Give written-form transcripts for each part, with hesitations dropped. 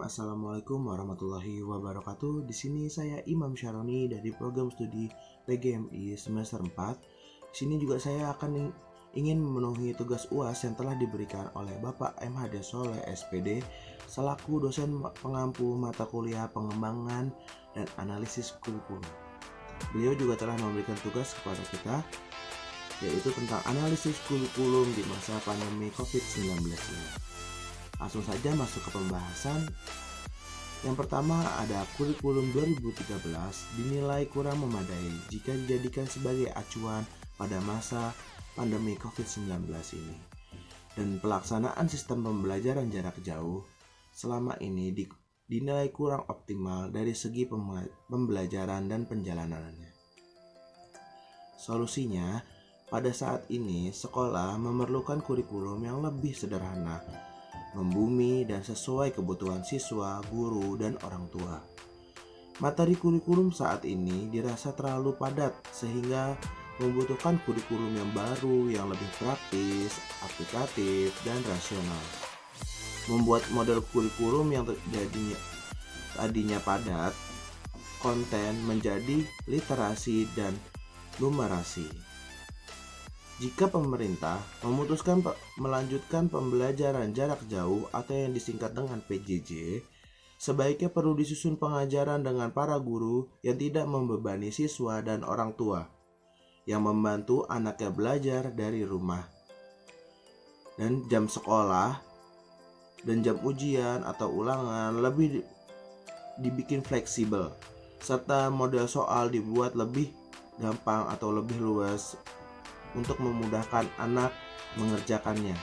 Assalamualaikum warahmatullahi wabarakatuh. Di sini saya Imam Syaroni dari program studi PGMI semester 4. Di sini juga saya akan ingin memenuhi tugas UAS yang telah diberikan oleh Bapak MHD Soleh SPD selaku dosen pengampu mata kuliah pengembangan dan analisis kurikulum. Beliau juga telah memberikan tugas kepada kita, yaitu tentang analisis kurikulum di masa pandemi COVID-19 ini. Langsung saja masuk ke pembahasan. Yang pertama ada kurikulum 2013 dinilai kurang memadai jika dijadikan sebagai acuan pada masa pandemi COVID-19 ini. Dan pelaksanaan sistem pembelajaran jarak jauh selama ini dinilai kurang optimal dari segi pembelajaran dan penjalanannya. Solusinya, pada saat ini sekolah memerlukan kurikulum yang lebih sederhana, membumi dan sesuai kebutuhan siswa, guru, dan orang tua. Materi kurikulum saat ini dirasa terlalu padat sehingga membutuhkan kurikulum yang baru yang lebih praktis, aplikatif, dan rasional. Membuat model kurikulum yang tadinya padat, konten menjadi literasi dan numerasi. Jika pemerintah memutuskan melanjutkan pembelajaran jarak jauh atau yang disingkat dengan PJJ, sebaiknya perlu disusun pengajaran dengan para guru yang tidak membebani siswa dan orang tua, yang membantu anaknya belajar dari rumah. Dan jam sekolah dan jam ujian atau ulangan lebih dibikin fleksibel, serta model soal dibuat lebih gampang atau lebih luas untuk memudahkan anak mengerjakannya.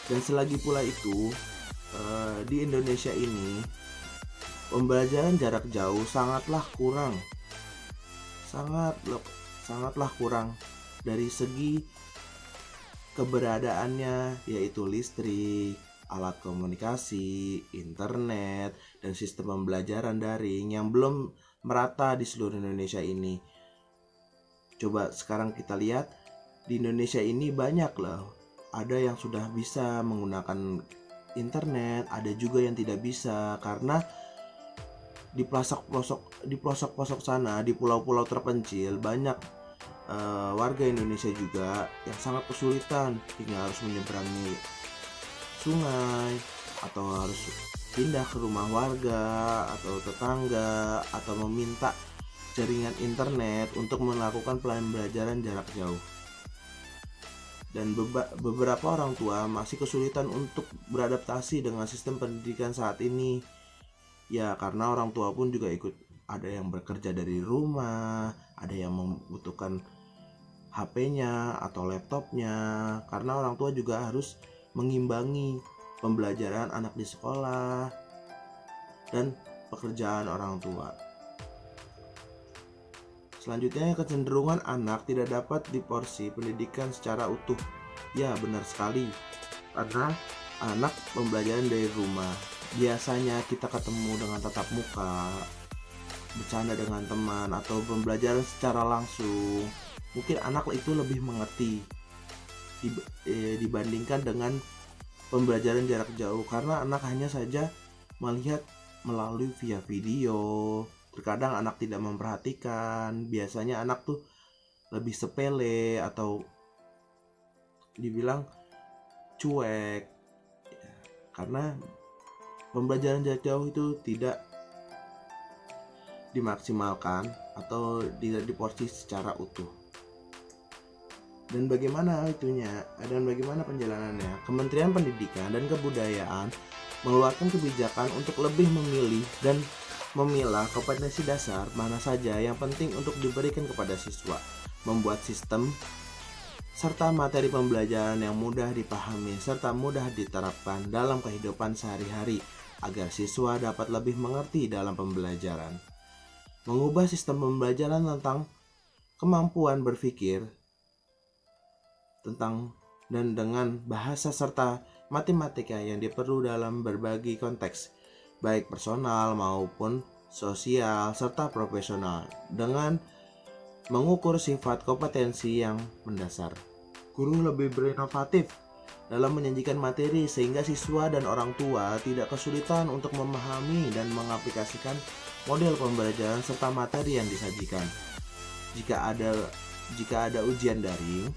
Dan selagi pula itu, di Indonesia ini pembelajaran jarak jauh sangatlah kurang dari segi keberadaannya, yaitu listrik, alat komunikasi, internet, dan sistem pembelajaran daring yang belum merata di seluruh Indonesia ini. Coba sekarang kita lihat di Indonesia ini banyak loh. Ada yang sudah bisa menggunakan internet, ada juga yang tidak bisa karena di pelosok-pelosok sana, di pulau-pulau terpencil banyak warga Indonesia juga yang sangat kesulitan hingga harus menyeberangi sungai atau harus pindah ke rumah warga atau tetangga atau meminta jaringan internet untuk melakukan pembelajaran jarak jauh. Dan beberapa orang tua masih kesulitan untuk beradaptasi dengan sistem pendidikan saat ini. Ya, karena orang tua pun juga ikut, ada yang bekerja dari rumah, ada yang membutuhkan HP-nya atau laptopnya, karena orang tua juga harus mengimbangi pembelajaran anak di sekolah dan pekerjaan orang tua. Selanjutnya, kecenderungan anak tidak dapat diporsi pendidikan secara utuh. Ya, benar sekali. Karena anak pembelajaran dari rumah. Biasanya kita ketemu dengan tatap muka, bercanda dengan teman, atau pembelajaran secara langsung. Mungkin anak itu lebih mengerti dibandingkan dengan pembelajaran jarak jauh. Karena anak hanya saja melihat melalui via video. Terkadang anak tidak memperhatikan, biasanya anak tuh lebih sepele atau dibilang cuek, karena pembelajaran jarak jauh itu tidak dimaksimalkan atau tidak diporsi secara utuh. Dan bagaimana penjalanannya? Kementerian Pendidikan dan Kebudayaan mengeluarkan kebijakan untuk lebih memilih dan memilah kompetensi dasar mana saja yang penting untuk diberikan kepada siswa, membuat sistem serta materi pembelajaran yang mudah dipahami serta mudah diterapkan dalam kehidupan sehari-hari agar siswa dapat lebih mengerti dalam pembelajaran. Mengubah sistem pembelajaran tentang kemampuan berpikir tentang dan dengan bahasa serta matematika yang diperlukan dalam berbagai konteks, baik personal maupun sosial serta profesional, dengan mengukur sifat kompetensi yang mendasar. Guru lebih berinovatif dalam menyajikan materi sehingga siswa dan orang tua tidak kesulitan untuk memahami dan mengaplikasikan model pembelajaran serta materi yang disajikan. Jika ada ujian daring,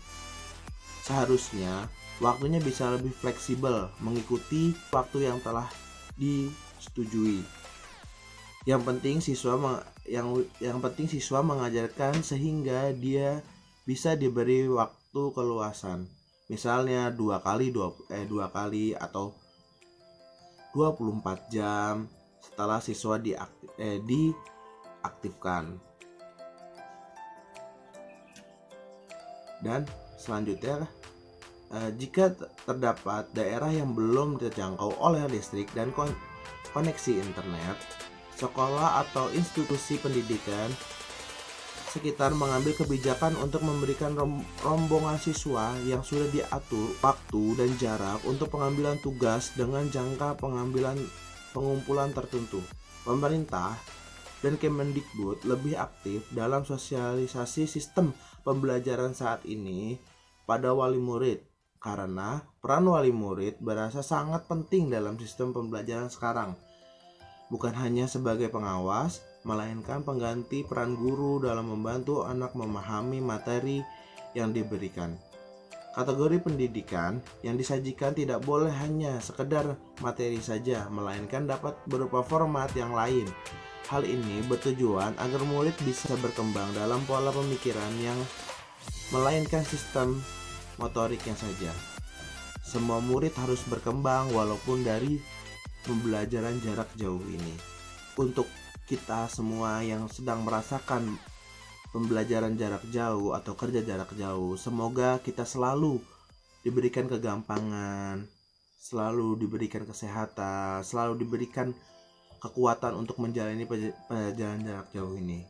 seharusnya waktunya bisa lebih fleksibel mengikuti waktu yang telah disetujui. Yang penting siswa mengajarkan sehingga dia bisa diberi waktu keluasan. Misalnya 2 kali atau 24 jam setelah siswa diaktifkan. Dan selanjutnya, jika terdapat daerah yang belum terjangkau oleh listrik dan koneksi internet, sekolah atau institusi pendidikan sekitar mengambil kebijakan untuk memberikan rombongan siswa yang sudah diatur waktu dan jarak untuk pengambilan tugas dengan jangka pengumpulan tertentu. Pemerintah dan Kemendikbud lebih aktif dalam sosialisasi sistem pembelajaran saat ini pada wali murid, karena peran wali murid berasa sangat penting dalam sistem pembelajaran sekarang. Bukan hanya sebagai pengawas, melainkan pengganti peran guru dalam membantu anak memahami materi yang diberikan. Kategori pendidikan yang disajikan tidak boleh hanya sekedar materi saja, melainkan dapat berupa format yang lain. Hal ini bertujuan agar murid bisa berkembang dalam pola pemikiran yang melainkan sistem motoriknya saja. Semua murid harus berkembang walaupun dari pembelajaran jarak jauh ini. Untuk kita semua yang sedang merasakan pembelajaran jarak jauh atau kerja jarak jauh, semoga kita selalu diberikan kegampangan, selalu diberikan kesehatan, selalu diberikan kekuatan untuk menjalani pelajaran jarak jauh ini.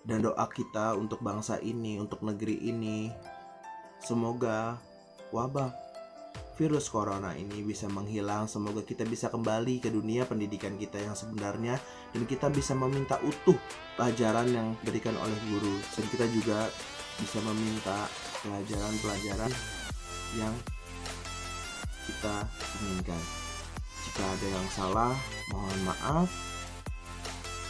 Dan doa kita untuk bangsa ini, untuk negeri ini, semoga wabah virus corona ini bisa menghilang. Semoga kita bisa kembali ke dunia pendidikan kita yang sebenarnya, dan kita bisa meminta utuh pelajaran yang diberikan oleh guru, dan kita juga bisa meminta pelajaran-pelajaran yang kita inginkan. Jika ada yang salah, mohon maaf.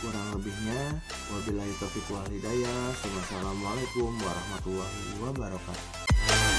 Kurang lebihnya, wabillahi taufiq wal hidayah. Wassalamualaikum warahmatullahi wabarakatuh.